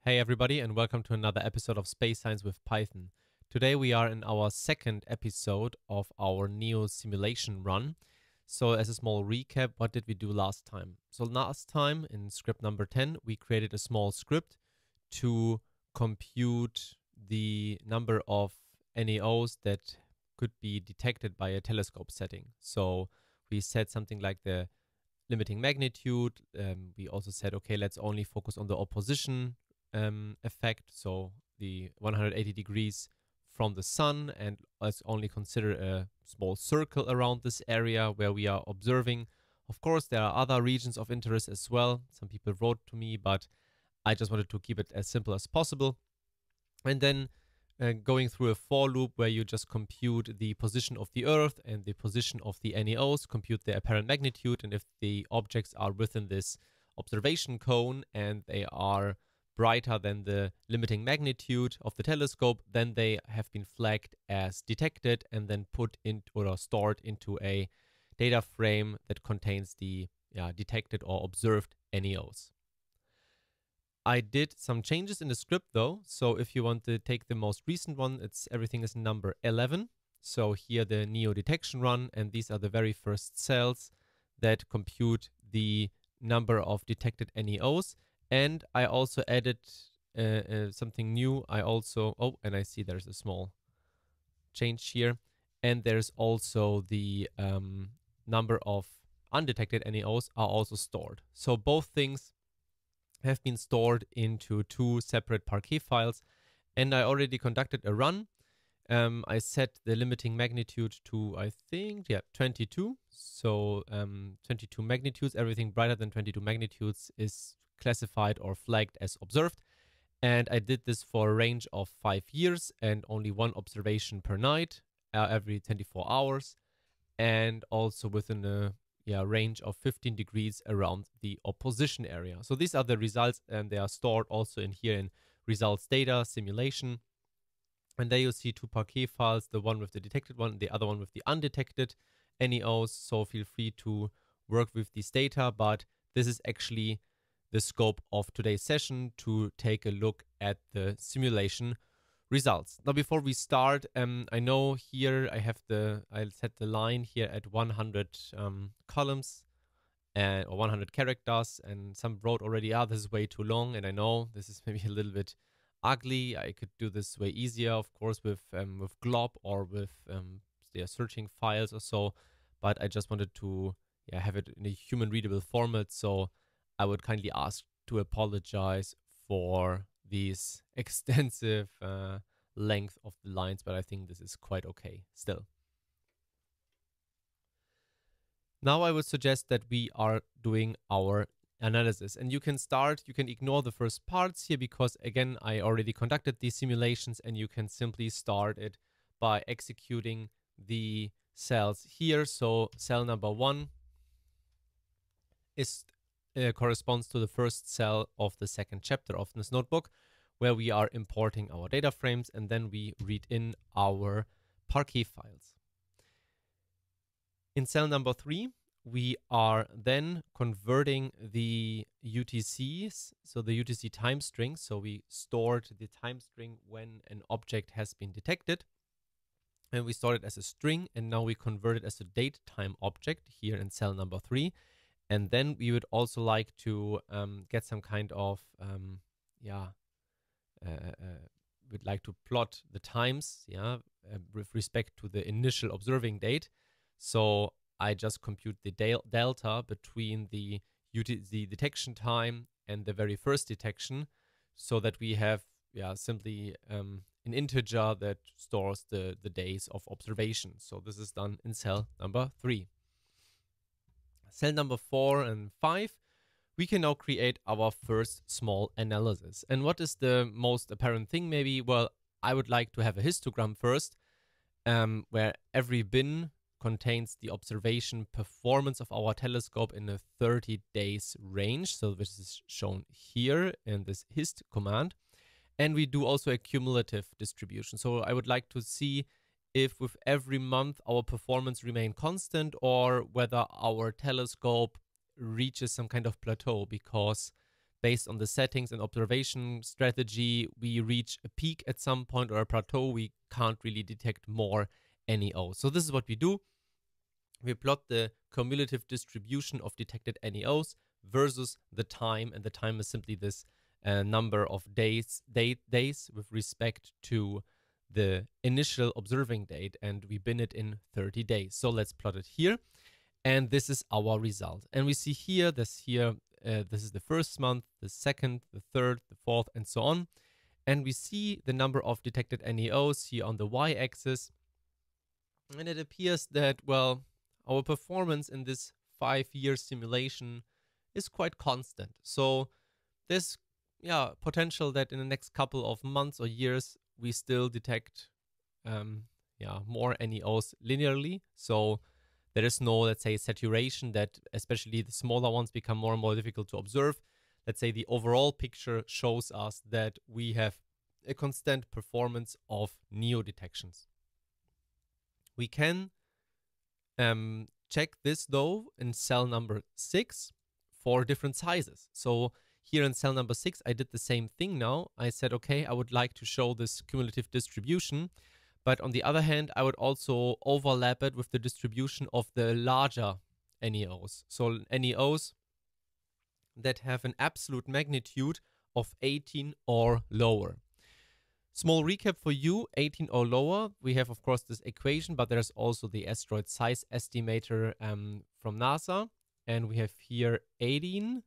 Hey everybody, and welcome to another episode of Space Science with Python. Today we are in our second episode of our NEO simulation run. So as a small recap, what did we do last time? So last time in script number 10, we created a small script to compute the number of NEOs that could be detected by a telescope setting. So we set something like the limiting magnitude. We also said, okay, let's only focus on the opposition effect, so the 180 degrees from the sun, and let's only consider a small circle around this area where we are observing. Of course, there are other regions of interest as well. Some people wrote to me, but I just wanted to keep it as simple as possible. And then going through a for loop where you just compute the position of the Earth and the position of the NEOs, compute their apparent magnitude, and if the objects are within this observation cone and they are brighter than the limiting magnitude of the telescope, then they have been flagged as detected and then put in or stored into a data frame that contains the detected or observed NEOs. I did some changes in the script though, so if you want to take the most recent one, everything is number 11. So here the NEO detection run, and these are the very first cells that compute the number of detected NEOs. And I also added something new. And I see there's a small change here. And there's also the number of undetected NEOs are also stored. So both things have been stored into two separate Parquet files. And I already conducted a run. I set the limiting magnitude to, I think, 22. So 22 magnitudes, everything brighter than 22 magnitudes is classified or flagged as observed. And I did this for a range of 5 years and only one observation per night, every 24 hours. And also within a range of 15 degrees around the opposition area. So these are the results, and they are stored also in here in results data simulation. And there you see two Parquet files, the one with the detected one, the other one with the undetected NEOs. So feel free to work with these data, but this is actually the scope of today's session, to take a look at the simulation results. Now, before we start, I know here I'll set the line here at 100 columns or 100 characters, and some wrote already, this is way too long, and I know this is maybe a little bit ugly. I could do this way easier, of course, with glob or with searching files or so, but I just wanted to have it in a human readable format, so I would kindly ask to apologize for these extensive length of the lines, but I think this is quite okay still. Now I would suggest that we are doing our analysis, and you can ignore the first parts here, because again, I already conducted these simulations, and you can simply start it by executing the cells here. So cell number 1 corresponds to the first cell of the second chapter of this notebook, where we are importing our data frames, and then we read in our Parquet files. In cell number 3, we are then converting the UTCs, so the UTC time string. So we stored the time string when an object has been detected, and we stored it as a string, and now we convert it as a date time object here in cell number 3. And then we would also like to get some kind of, we'd like to plot the times, with respect to the initial observing date. So I just compute the delta between the detection time and the very first detection, so that we have simply an integer that stores the days of observation. So this is done in cell number 3. Cell number 4 and 5, we can now create our first small analysis. And what is the most apparent thing maybe? Well, I would like to have a histogram first, where every bin contains the observation performance of our telescope in a 30 days range. So this is shown here in this hist command. And we do also a cumulative distribution. So I would like to see if with every month our performance remain constant, or whether our telescope reaches some kind of plateau, because based on the settings and observation strategy, we reach a peak at some point or a plateau, we can't really detect more NEOs. So this is what we do. We plot the cumulative distribution of detected NEOs versus the time, and the time is simply this number of days with respect to the initial observing date, and we bin it in 30 days. So let's plot it here, and this is our result. And we see here, this is the first month, the second, the third, the fourth, and so on. And we see the number of detected NEOs here on the y-axis, and it appears that, well, our performance in this 5-year simulation is quite constant. So there's potential that in the next couple of months or years we still detect more NEOs linearly. So there is no, let's say, saturation that especially the smaller ones become more and more difficult to observe. Let's say the overall picture shows us that we have a constant performance of NEO detections. We can check this though in cell number 6 for different sizes. So here in cell number 6, I did the same thing now. I said, okay, I would like to show this cumulative distribution, but on the other hand, I would also overlap it with the distribution of the larger NEOs. So NEOs that have an absolute magnitude of 18 or lower. Small recap for you, 18 or lower, we have of course this equation, but there's also the asteroid size estimator from NASA. And we have here 18,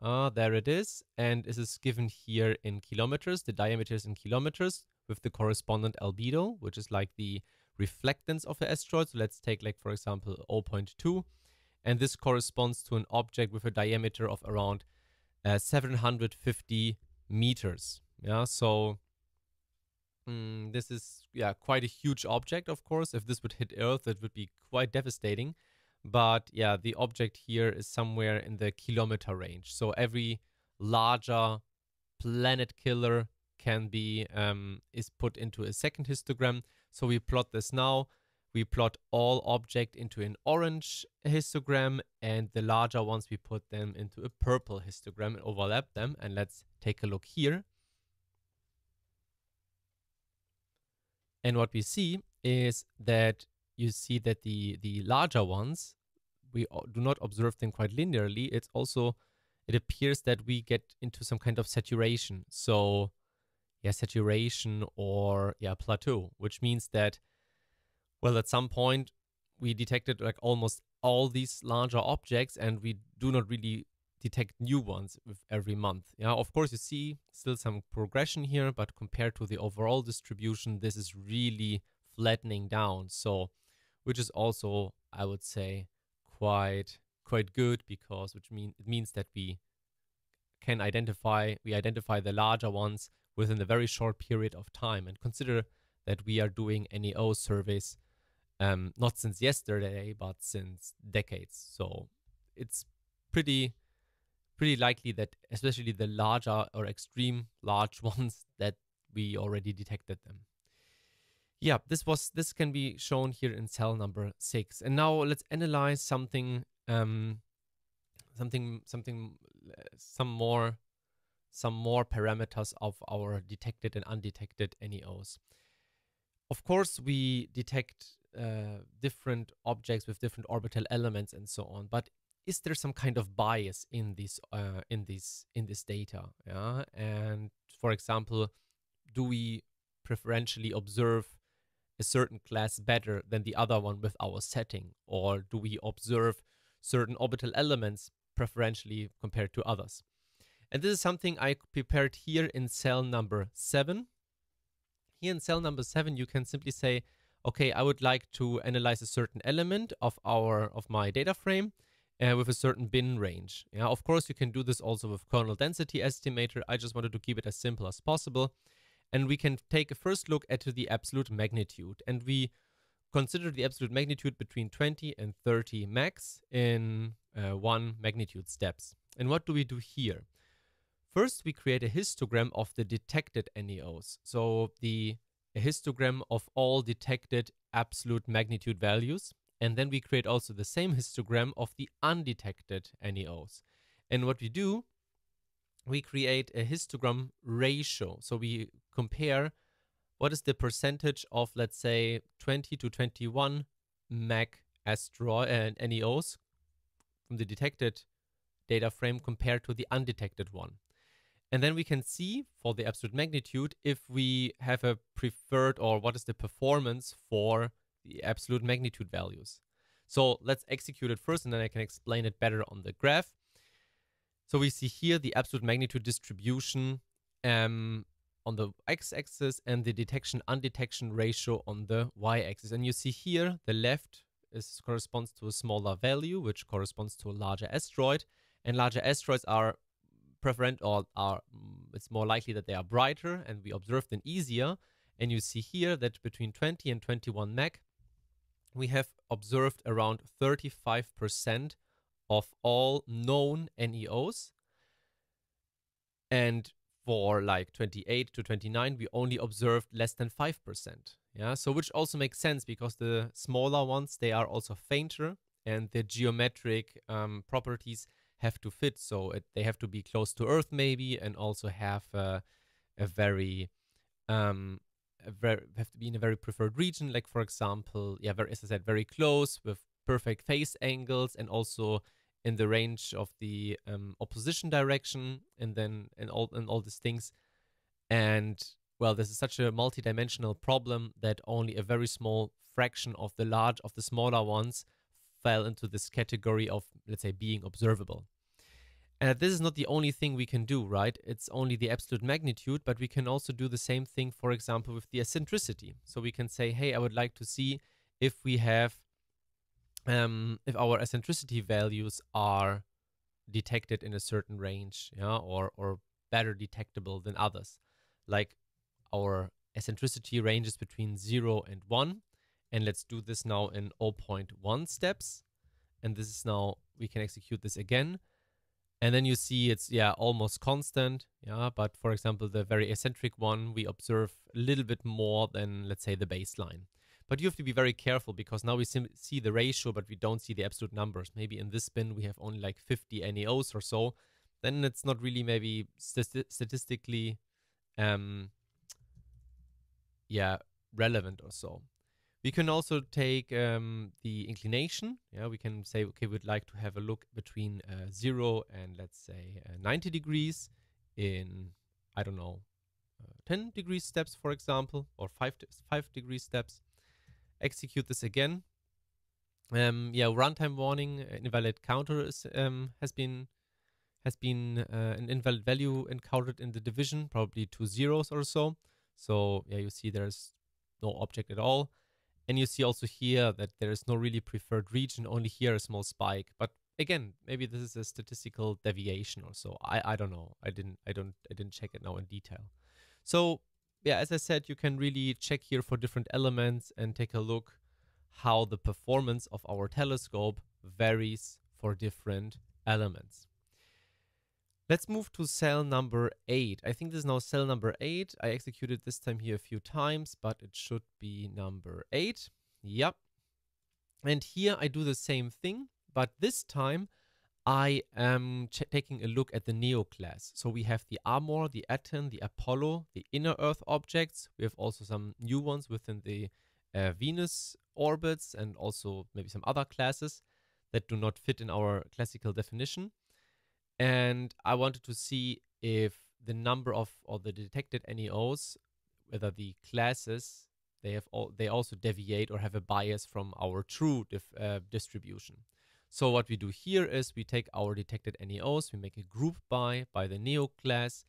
there it is. And this is given here in kilometers, the diameter is in kilometers with the correspondent albedo, which is like the reflectance of the asteroid. So let's take like, for example, 0.2. And this corresponds to an object with a diameter of around 750 meters. Yeah, so this is quite a huge object, of course. If this would hit Earth, it would be quite devastating. But yeah, the object here is somewhere in the kilometer range. So every larger planet killer can be is put into a second histogram. So we plot this now. We plot all object into an orange histogram, and the larger ones we put them into a purple histogram and overlap them. And let's take a look here. And what we see is that you see that the larger ones, we do not observe them quite linearly. It's also, it appears that we get into some kind of saturation. So saturation or plateau, which means that, well, at some point we detected like almost all these larger objects and we do not really detect new ones with every month. Yeah, of course you see still some progression here, but compared to the overall distribution, this is really flattening down. So, which is also, I would say, quite good, because it means that we identify the larger ones within a very short period of time. And consider that we are doing NEO surveys not since yesterday, but since decades. So it's pretty likely that especially the larger or extreme large ones, that we already detected them. Yeah, this can be shown here in cell number 6. And now let's analyze some more parameters of our detected and undetected NEOs. Of course, we detect different objects with different orbital elements and so on, but is there some kind of bias in this data? Yeah, and for example, do we preferentially observe a certain class better than the other one with our setting, or do we observe certain orbital elements preferentially compared to others? And this is something I prepared here in cell number 7. Here in cell number 7, you can simply say, okay, I would like to analyze a certain element of my data frame with a certain bin range. Yeah, of course, you can do this also with kernel density estimator. I just wanted to keep it as simple as possible. And we can take a first look at the absolute magnitude. And we consider the absolute magnitude between 20 and 30 max in 1 magnitude steps. And what do we do here? First, we create a histogram of the detected NEOs. So a histogram of all detected absolute magnitude values. And then we create also the same histogram of the undetected NEOs. And what we do we create a histogram ratio. So we compare what is the percentage of, let's say, 20 to 21 MAC asteroid and NEOs from the detected data frame compared to the undetected one. And then we can see for the absolute magnitude if we have a preferred, or what is the performance for the absolute magnitude values. So let's execute it first, and then I can explain it better on the graph. So we see here the absolute magnitude distribution on the x-axis and the detection-undetection ratio on the y-axis. And you see here the left corresponds to a smaller value, which corresponds to a larger asteroid. And larger asteroids are preferent, or it's more likely that they are brighter and we observe them easier. And you see here that between 20 and 21 MAC, we have observed around 35% of all known NEOs. And for like 28 to 29, we only observed less than 5%. Yeah, so which also makes sense because the smaller ones, they are also fainter, and the geometric properties have to fit. So they have to be close to Earth maybe, and also have have to be in a very preferred region, like for example, yeah, as I said, very close with perfect phase angles, and also in the range of the opposition direction, and then and all these things. And well, this is such a multi-dimensional problem that only a very small fraction of the smaller ones fell into this category of, let's say, being observable. This is not the only thing we can do, right? It's only the absolute magnitude, but we can also do the same thing, for example, with the eccentricity. So we can say, hey, I would like to see if we have, if our eccentricity values are detected in a certain range, yeah, or better detectable than others. Like our eccentricity ranges between 0 and 1. And let's do this now in 0.1 steps. And this is now, we can execute this again. And then you see it's, yeah, almost constant. Yeah, but for example, the very eccentric one, we observe a little bit more than, let's say, the baseline. But you have to be very careful because now we see the ratio, but we don't see the absolute numbers. Maybe in this bin, we have only like 50 NEOs or so. Then it's not really maybe statistically, yeah, relevant or so. We can also take the inclination. Yeah, we can say, okay, we'd like to have a look between 0 and, let's say, 90 degrees in, I don't know, 10 degree steps, for example, or 5 degree steps. Execute this again. Yeah, runtime warning, invalid counter is, has been an invalid value encountered in the division, probably 2 zeros or so. So yeah, you see there's no object at all. And you see also here that there is no really preferred region, only here a small spike. But again, maybe this is a statistical deviation or so. I don't know. I didn't check it now in detail. So yeah, as I said, you can really check here for different elements and take a look how the performance of our telescope varies for different elements. Let's move to cell number 8. I think this is now cell number 8. I executed this time here a few times, but it should be number 8. Yep. And here I do the same thing, but this time I am taking a look at the Neo class. So we have the Amor, the Aten, the Apollo, the inner Earth objects. We have also some new ones within the Venus orbits, and also maybe some other classes that do not fit in our classical definition. And I wanted to see if the number of, or the detected NEOs, whether the classes, they also deviate or have a bias from our true distribution. So what we do here is we take our detected NEOs, we make a group by the Neo class,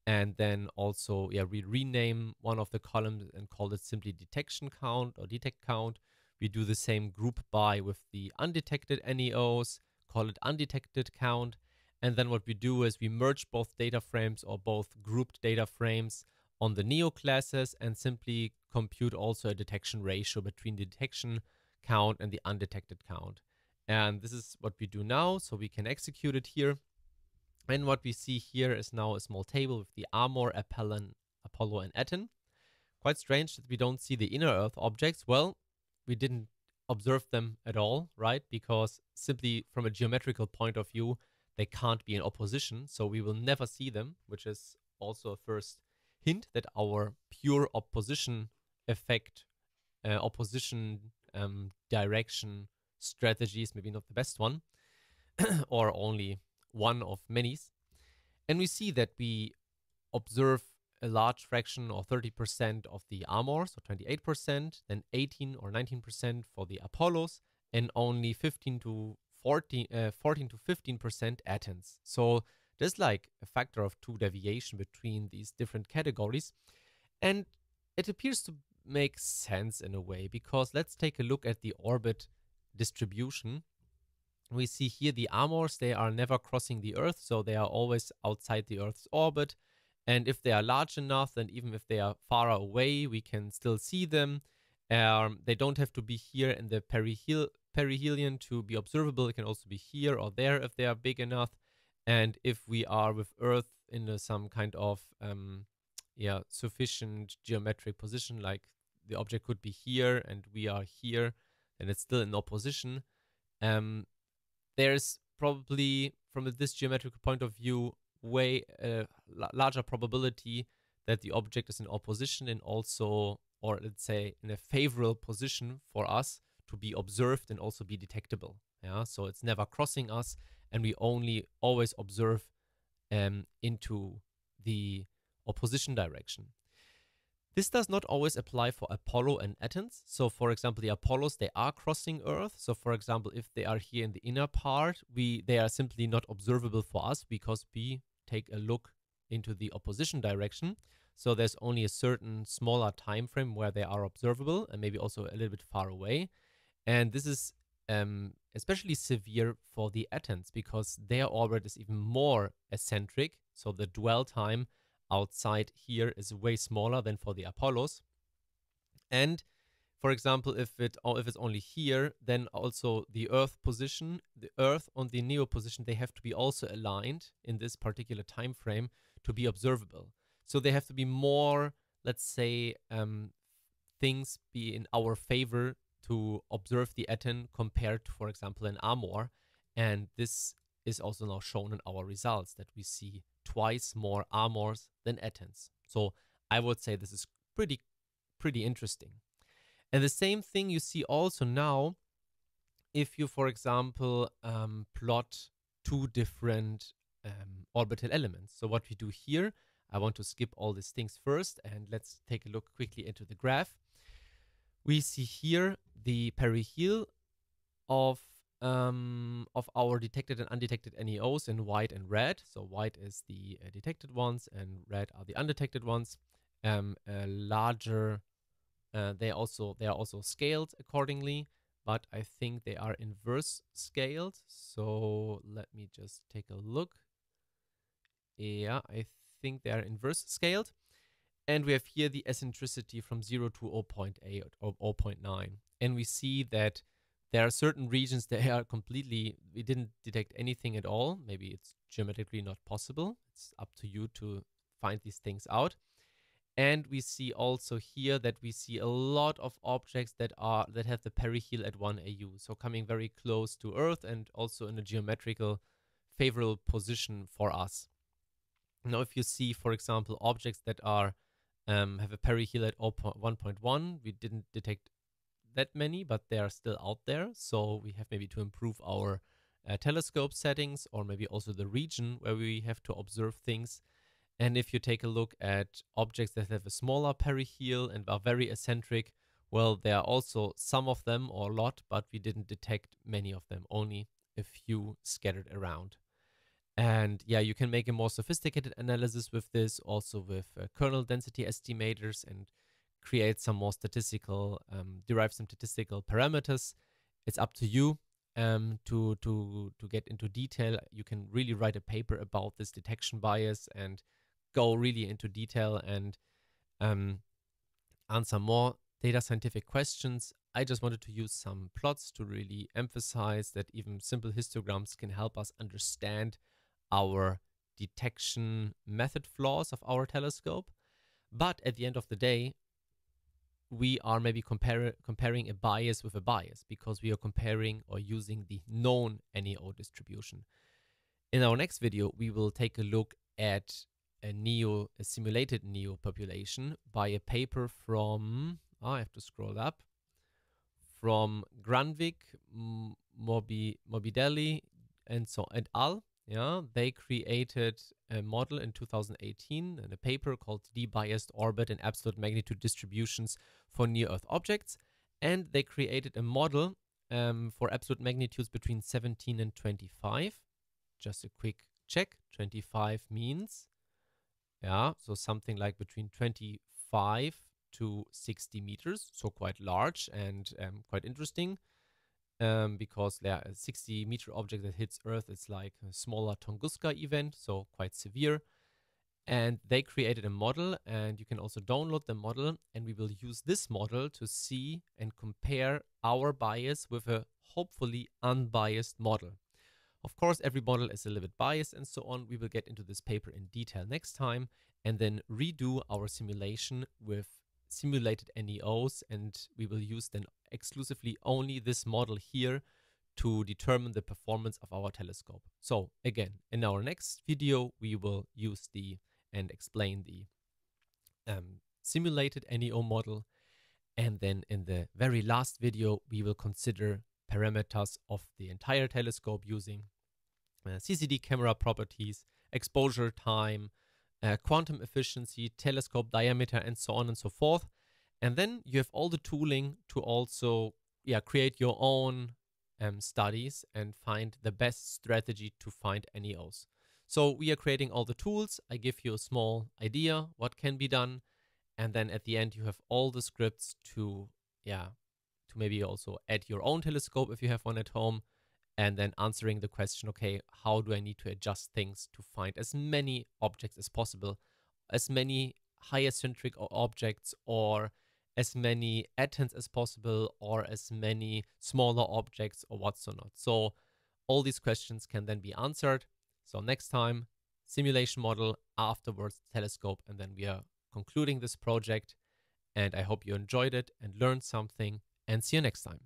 and then also, yeah, we rename one of the columns and call it simply detection count or detect count. We do the same group by with the undetected NEOs, call it undetected count. And then what we do is we merge both data frames or both grouped data frames on the Neo classes and simply compute also a detection ratio between the detection count and the undetected count. And this is what we do now. So we can execute it here. And what we see here is now a small table with the Amor, Apollo, and Aten. Quite strange that we don't see the inner Earth objects. Well, we didn't observe them at all, right? Because simply from a geometrical point of view, they can't be in opposition, so we will never see them, which is also a first hint that our pure opposition effect, opposition direction strategy is maybe not the best one, or only one of many. And we see that we observe a large fraction or 30% of the Amors, so 28%, then 18 or 19% for the Apollos, and only 14 to 15% Athens. So there's like a factor of 2 deviation between these different categories. And it appears to make sense in a way, because let's take a look at the orbit distribution. We see here the Amors, they are never crossing the Earth, so they are always outside the Earth's orbit. And if they are large enough, then even if they are far away, we can still see them. They don't have to be here in the perihelion to be observable. It can also be here or there if they are big enough. And if we are with Earth in some kind of sufficient geometric position, like the object could be here and we are here, and it's still in opposition. There's probably, from this geometrical point of view, way larger probability that the object is in opposition and also, or let's say, in a favorable position for us to be observed and also be detectable. Yeah, so it's never crossing us, and we only always observe into the opposition direction. This does not always apply for Apollo and Athens. So for example, the Apollos, they are crossing Earth. So for example, if they are here in the inner part, they are simply not observable for us because we take a look into the opposition direction. So there's only a certain smaller time frame where they are observable, and maybe also a little bit far away. And this is especially severe for the Athens because their orbit is even more eccentric. So the dwell time outside here is way smaller than for the Apollos. And for example, if it's only here, then also the Earth position, the Earth on the neo position, they have to be also aligned in this particular time frame to be observable. So they have to be more, let's say, things be in our favor to observe the Athens compared to, for example, an Amor. And this is also now shown in our results, that we see twice more Amors than Athens. So I would say this is pretty interesting. And the same thing you see also now if you, for example, plot two different orbital elements. So what we do here, I want to skip all these things first, and let's take a look quickly into the graph. We see here the perihel of our detected and undetected NEOs in white and red. So white is the detected ones and red are the undetected ones. Larger, they are also scaled accordingly, but I think they are inverse scaled. So let me just take a look. Yeah, I think they are inverse scaled. And we have here the eccentricity from 0 to 0.8 or 0.9. And we see that there are certain regions that are we didn't detect anything at all. Maybe it's geometrically not possible. It's up to you to find these things out. And we see also here that we see a lot of objects that have the perihel at 1 AU. So coming very close to Earth and also in a geometrical favorable position for us. Now, if you see, for example, objects that are have a perihel at 1.1, we didn't detect that many, but they are still out there. So we have maybe to improve our telescope settings, or maybe also the region where we have to observe things. And if you take a look at objects that have a smaller perihel and are very eccentric, well, there are also some of them, or a lot, but we didn't detect many of them, only a few scattered around. And yeah, you can make a more sophisticated analysis with this, also with kernel density estimators, and create some more statistical, derive some statistical parameters. It's up to you to get into detail. You can really write a paper about this detection bias and go really into detail and answer more data scientific questions. I just wanted to use some plots to really emphasize that even simple histograms can help us understand our detection method flaws of our telescope. But at the end of the day, we are maybe comparing a bias with a bias, because we are comparing or using the known NEO distribution. In our next video, we will take a look at a simulated NEO population by a paper from, I have to scroll up, from Granvik, Morbidelli, and so et al. Yeah, they created a model in 2018 in a paper called De-biased orbit and absolute magnitude distributions for near-Earth objects, and they created a model for absolute magnitudes between 17 and 25. Just a quick check. 25 means, yeah, so something like between 25 to 60 meters, so quite large and quite interesting. Because a 60-meter object that hits Earth is like a smaller Tunguska event, so quite severe. And they created a model, and you can also download the model, and we will use this model to see and compare our bias with a hopefully unbiased model. Of course, every model is a little bit biased and so on. We will get into this paper in detail next time and then redo our simulation with simulated NEOs, and we will use then exclusively only this model here to determine the performance of our telescope. So again, in our next video, we will use and explain the simulated NEO model. And then in the very last video, we will consider parameters of the entire telescope using CCD camera properties, exposure time, quantum efficiency, telescope diameter, and so on and so forth. And then you have all the tooling to also create your own studies and find the best strategy to find NEOs. So we are creating all the tools. I give you a small idea what can be done. And then at the end, you have all the scripts to maybe also add your own telescope if you have one at home. And then answering the question, okay, how do I need to adjust things to find as many objects as possible, as many high-eccentric objects, or as many atoms as possible, or as many smaller objects, or what's or not. So all these questions can then be answered. So next time, simulation model, afterwards telescope, and then we are concluding this project. And I hope you enjoyed it and learned something, and see you next time.